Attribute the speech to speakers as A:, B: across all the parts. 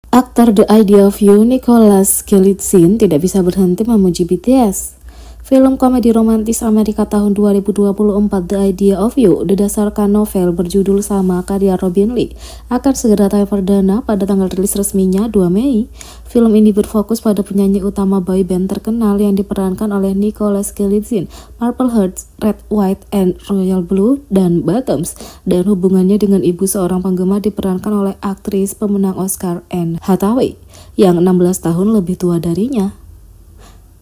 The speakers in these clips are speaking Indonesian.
A: Aktor The Idea of You, Nicholas Galitzine, tidak bisa berhenti memuji BTS. Film komedi romantis Amerika tahun 2024 The Idea of You didasarkan novel berjudul sama karya Robin Lee akan segera tayang perdana pada tanggal rilis resminya 2 Mei. Film ini berfokus pada penyanyi utama boyband terkenal yang diperankan oleh Nicholas Galitzine, Purple Hearts, Red, White, and Royal Blue, dan Bottoms, dan hubungannya dengan ibu seorang penggemar diperankan oleh aktris pemenang Oscar Anne Hathaway yang 16 tahun lebih tua darinya.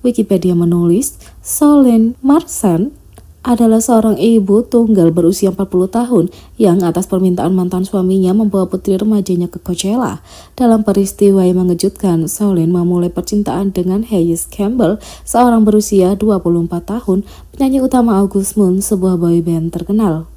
A: Wikipedia menulis, Solen Marsan adalah seorang ibu tunggal berusia 40 tahun yang atas permintaan mantan suaminya membawa putri remajanya ke Coachella. Dalam peristiwa yang mengejutkan, Solen memulai percintaan dengan Hayes Campbell, seorang berusia 24 tahun, penyanyi utama August Moon, sebuah boyband terkenal.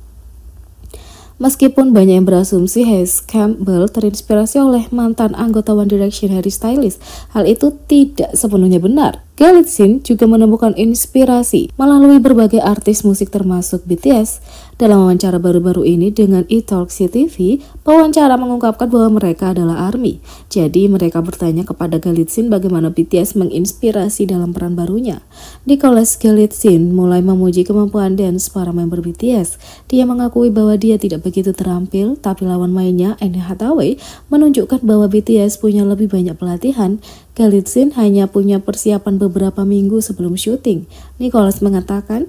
A: Meskipun banyak yang berasumsi Hayes Campbell terinspirasi oleh mantan anggota One Direction Harry Styles, hal itu tidak sepenuhnya benar. Galitzine juga menemukan inspirasi melalui berbagai artis musik termasuk BTS. Dalam wawancara baru-baru ini dengan eTalk TV, pewawancara mengungkapkan bahwa mereka adalah ARMY. Jadi mereka bertanya kepada Galitzine bagaimana BTS menginspirasi dalam peran barunya. Nicholas Galitzine mulai memuji kemampuan dance para member BTS. Dia mengakui bahwa dia tidak begitu terampil, tapi lawan mainnya, Anne Hathaway, menunjukkan bahwa BTS punya lebih banyak pelatihan. Galitzine hanya punya persiapan beberapa minggu sebelum syuting. Nicholas mengatakan,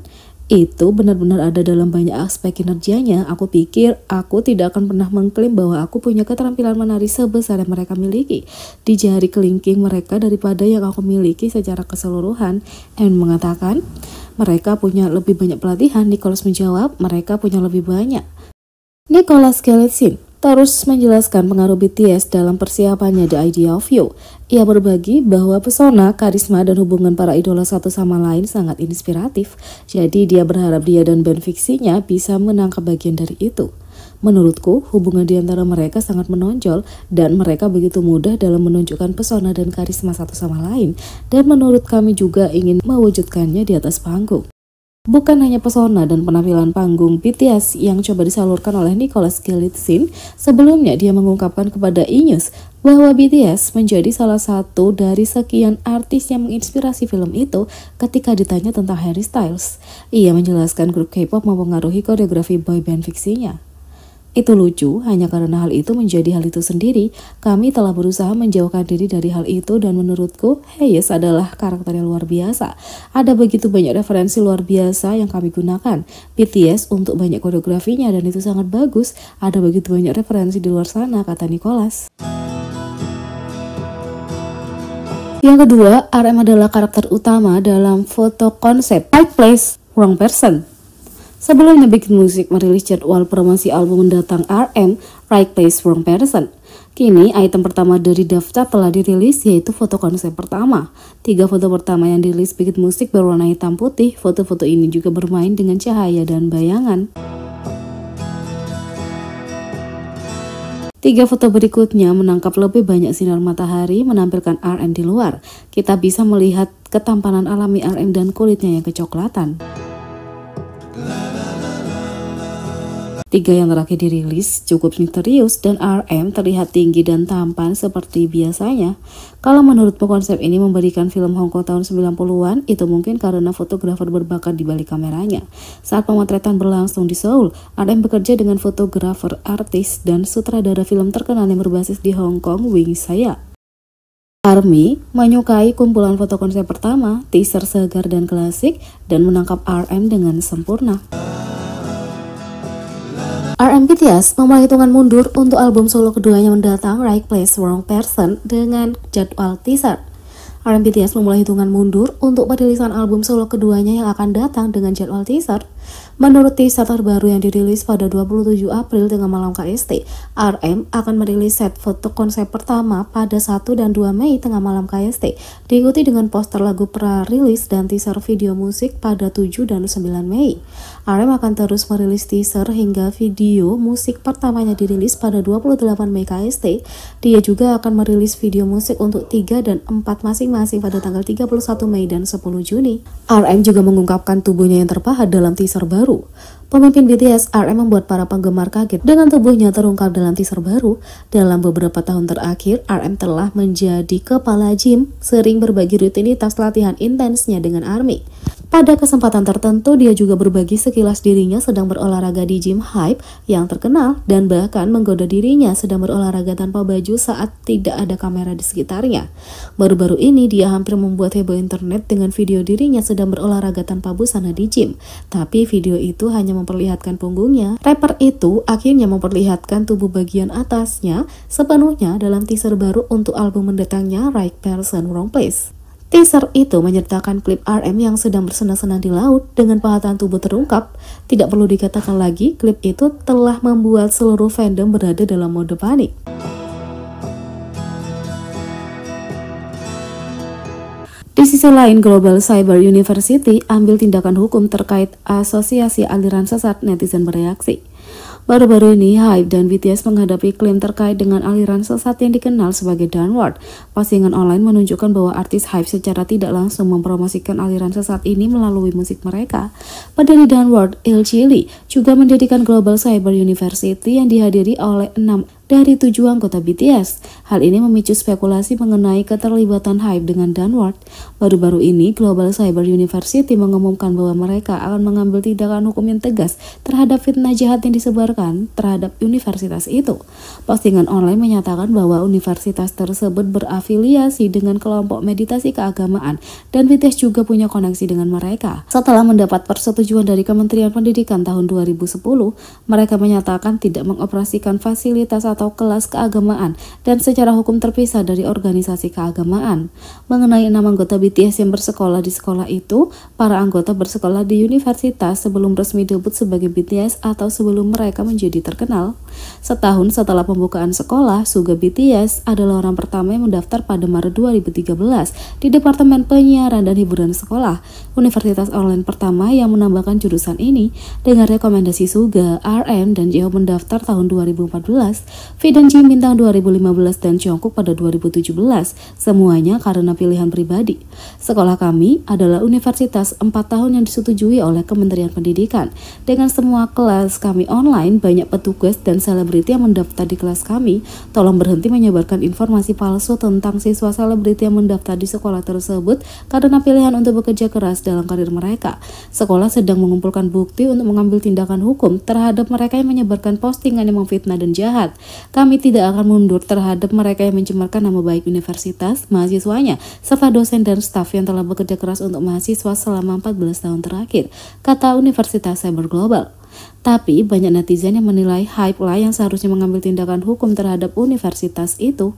A: itu benar-benar ada dalam banyak aspek kinerjanya. Aku pikir aku tidak akan pernah mengklaim bahwa aku punya keterampilan menari sebesar yang mereka miliki di jari kelingking mereka daripada yang aku miliki secara keseluruhan. Anne mengatakan, mereka punya lebih banyak pelatihan. Nicholas menjawab, mereka punya lebih banyak. Nicholas Galitzine terus menjelaskan pengaruh BTS dalam persiapannya The Idea of You. Ia berbagi bahwa pesona, karisma, dan hubungan para idola satu sama lain sangat inspiratif. Jadi dia berharap dia dan band fiksinya bisa menangkap bagian dari itu. Menurutku, hubungan di antara mereka sangat menonjol dan mereka begitu mudah dalam menunjukkan pesona dan karisma satu sama lain. Dan menurut kami juga ingin mewujudkannya di atas panggung. Bukan hanya pesona dan penampilan panggung BTS yang coba disalurkan oleh Nicholas Galitzine, sebelumnya dia mengungkapkan kepada E!News bahwa BTS menjadi salah satu dari sekian artis yang menginspirasi film itu ketika ditanya tentang Harry Styles. Ia menjelaskan grup K-pop mempengaruhi koreografi boyband fiksinya. Itu lucu, hanya karena hal itu menjadi hal itu sendiri. Kami telah berusaha menjauhkan diri dari hal itu dan menurutku, Hayes adalah karakter yang luar biasa. Ada begitu banyak referensi luar biasa yang kami gunakan. BTS untuk banyak koreografinya dan itu sangat bagus. Ada begitu banyak referensi di luar sana, kata Nicholas. Yang kedua, RM adalah karakter utama dalam foto konsep Right Place, Wrong Person. Sebelumnya Big Music merilis jadwal promosi album mendatang RM, Right Place, Wrong Person. Kini item pertama dari daftar telah dirilis, yaitu foto konsep pertama. 3 foto pertama yang dirilis Big Music berwarna hitam putih. Foto-foto ini juga bermain dengan cahaya dan bayangan. 3 foto berikutnya menangkap lebih banyak sinar matahari, menampilkan RM di luar. Kita bisa melihat ketampanan alami RM dan kulitnya yang kecoklatan. 3 yang terakhir dirilis cukup misterius dan RM terlihat tinggi dan tampan seperti biasanya. Kalau menurutmu konsep ini memberikan film Hong Kong tahun 90-an, itu mungkin karena fotografer berbakat di balik kameranya. Saat pemotretan berlangsung di Seoul, RM bekerja dengan fotografer, artis, dan sutradara film terkenal yang berbasis di Hong Kong, Wing Saya. ARMY menyukai kumpulan foto konsep pertama, teaser segar dan klasik, dan menangkap RM dengan sempurna. RM BTS memulai hitungan mundur untuk album solo keduanya mendatang, Right Place, Wrong Person, dengan jadwal teaser. RM BTS memulai hitungan mundur untuk perilisan album solo keduanya yang akan datang dengan jadwal teaser. Menurut teaser terbaru yang dirilis pada 27 April tengah malam KST, RM akan merilis set foto konsep pertama pada 1 dan 2 Mei tengah malam KST, diikuti dengan poster lagu pra-rilis dan teaser video musik pada 7 dan 9 Mei. RM akan terus merilis teaser hingga video musik pertamanya dirilis pada 28 Mei KST. Dia juga akan merilis video musik untuk 3 dan 4 masing-masing masing-masing pada tanggal 31 Mei dan 10 Juni. RM juga mengungkapkan tubuhnya yang terpahat dalam teaser baru. Pemimpin BTS, RM membuat para penggemar kaget dengan tubuhnya terungkap dalam teaser baru. Dalam beberapa tahun terakhir, RM telah menjadi kepala gym, sering berbagi rutinitas latihan intensnya dengan ARMY. Pada kesempatan tertentu, dia juga berbagi sekilas dirinya sedang berolahraga di gym Hype yang terkenal dan bahkan menggoda dirinya sedang berolahraga tanpa baju saat tidak ada kamera di sekitarnya. Baru-baru ini, dia hampir membuat heboh internet dengan video dirinya sedang berolahraga tanpa busana di gym. Tapi video itu hanya memperlihatkan punggungnya. Rapper itu akhirnya memperlihatkan tubuh bagian atasnya sepenuhnya dalam teaser baru untuk album mendatangnya Right Person Wrong Place. Teaser itu menyertakan klip RM yang sedang bersenang-senang di laut dengan pahatan tubuh terungkap. Tidak perlu dikatakan lagi, klip itu telah membuat seluruh fandom berada dalam mode panik. Di sisi lain, Global Cyber University ambil tindakan hukum terkait asosiasi aliran sesat, netizen bereaksi. Baru-baru ini, Hype dan BTS menghadapi klaim terkait dengan aliran sesat yang dikenal sebagai Downward. Postingan online menunjukkan bahwa artis Hype secara tidak langsung mempromosikan aliran sesat ini melalui musik mereka. Pendiri Downward, Il Chili, juga mendirikan Global Cyber University yang dihadiri oleh 6 dari 7 anggota BTS. Hal ini memicu spekulasi mengenai keterlibatan Hype dengan Downward. Baru-baru ini, Global Cyber University mengumumkan bahwa mereka akan mengambil tindakan hukum yang tegas terhadap fitnah jahat yang disebarkan terhadap universitas itu. Postingan online menyatakan bahwa universitas tersebut berafiliasi dengan kelompok meditasi keagamaan dan BTS juga punya koneksi dengan mereka. Setelah mendapat persetujuan dari Kementerian Pendidikan tahun 2010, mereka menyatakan tidak mengoperasikan fasilitas atau kelas keagamaan dan secara hukum terpisah dari organisasi keagamaan. Mengenai 6 anggota BTS yang bersekolah di sekolah itu, para anggota bersekolah di universitas sebelum resmi debut sebagai BTS atau sebelum mereka menjadi terkenal. Setahun setelah pembukaan sekolah, Suga BTS adalah orang pertama yang mendaftar pada Maret 2013 di Departemen Penyiaran dan Hiburan Sekolah, universitas online pertama yang menambahkan jurusan ini. Dengan rekomendasi Suga, RM dan Jihyo mendaftar tahun 2014, V dan Jimin tahun 2015 dan Jungkook pada 2017, semuanya karena pilihan pribadi. Sekolah kami adalah universitas 4 tahun yang disetujui oleh Kementerian Pendidikan. Dengan semua kelas kami online, banyak petugas dan selebriti yang mendaftar di kelas kami. Tolong berhenti menyebarkan informasi palsu tentang siswa selebriti yang mendaftar di sekolah tersebut karena pilihan untuk bekerja keras dalam karir mereka. Sekolah sedang mengumpulkan bukti untuk mengambil tindakan hukum terhadap mereka yang menyebarkan postingan yang memfitnah dan jahat. Kami tidak akan mundur terhadap mereka yang mencemarkan nama baik universitas, mahasiswanya, serta dosen dan staf yang telah bekerja keras untuk mahasiswa selama 14 tahun terakhir, kata Universitas Cyber Global. Tapi banyak netizen yang menilai Hype lah yang seharusnya mengambil tindakan hukum terhadap universitas itu.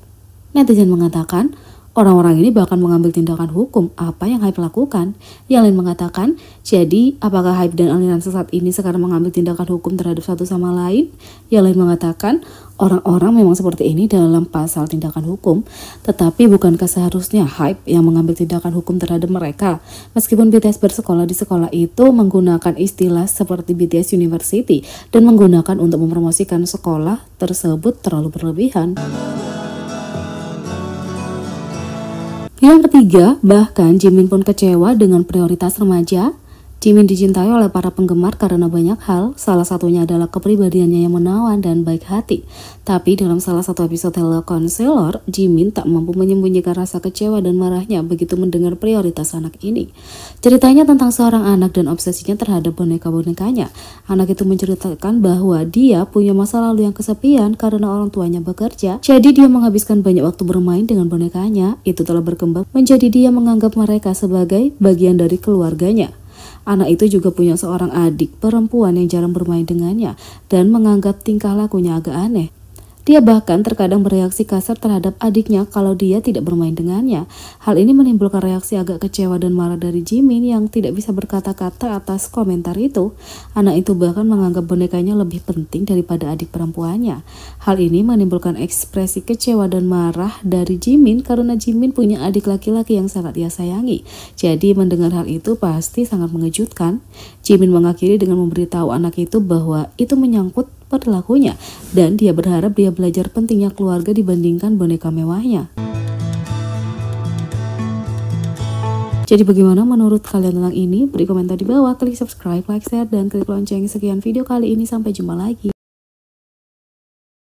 A: Netizen mengatakan, orang-orang ini bahkan mengambil tindakan hukum. Apa yang Hype lakukan? Yang lain mengatakan, jadi apakah Hype dan aliran sesat ini sekarang mengambil tindakan hukum terhadap satu sama lain? Yang lain mengatakan, orang-orang memang seperti ini dalam pasal tindakan hukum, tetapi bukankah seharusnya Hype yang mengambil tindakan hukum terhadap mereka? Meskipun BTS bersekolah di sekolah itu menggunakan istilah seperti BTS University dan menggunakan untuk mempromosikan sekolah tersebut terlalu berlebihan. Yang ketiga, bahkan Jimin pun kecewa dengan prioritas remaja. Jimin dicintai oleh para penggemar karena banyak hal, salah satunya adalah kepribadiannya yang menawan dan baik hati. Tapi dalam salah satu episode Hello Counselor, Jimin tak mampu menyembunyikan rasa kecewa dan marahnya begitu mendengar prioritas anak ini. Ceritanya tentang seorang anak dan obsesinya terhadap boneka-bonekanya. Anak itu menceritakan bahwa dia punya masa lalu yang kesepian karena orang tuanya bekerja. Jadi dia menghabiskan banyak waktu bermain dengan bonekanya. Itu telah berkembang menjadi dia menganggap mereka sebagai bagian dari keluarganya. Anak itu juga punya seorang adik perempuan yang jarang bermain dengannya dan menganggap tingkah lakunya agak aneh. Dia bahkan terkadang bereaksi kasar terhadap adiknya kalau dia tidak bermain dengannya. Hal ini menimbulkan reaksi agak kecewa dan marah dari Jimin yang tidak bisa berkata-kata atas komentar itu. Anak itu bahkan menganggap bonekanya lebih penting daripada adik perempuannya. Hal ini menimbulkan ekspresi kecewa dan marah dari Jimin karena Jimin punya adik laki-laki yang sangat ia sayangi. Jadi mendengar hal itu pasti sangat mengejutkan. Jimin mengakhiri dengan memberitahu anak itu bahwa itu menyangkut perilakunya dan dia berharap dia belajar pentingnya keluarga dibandingkan boneka mewahnya. Jadi bagaimana menurut kalian tentang ini? Beri komentar di bawah, klik subscribe, like, share, dan klik lonceng. Sekian video kali ini, sampai jumpa lagi.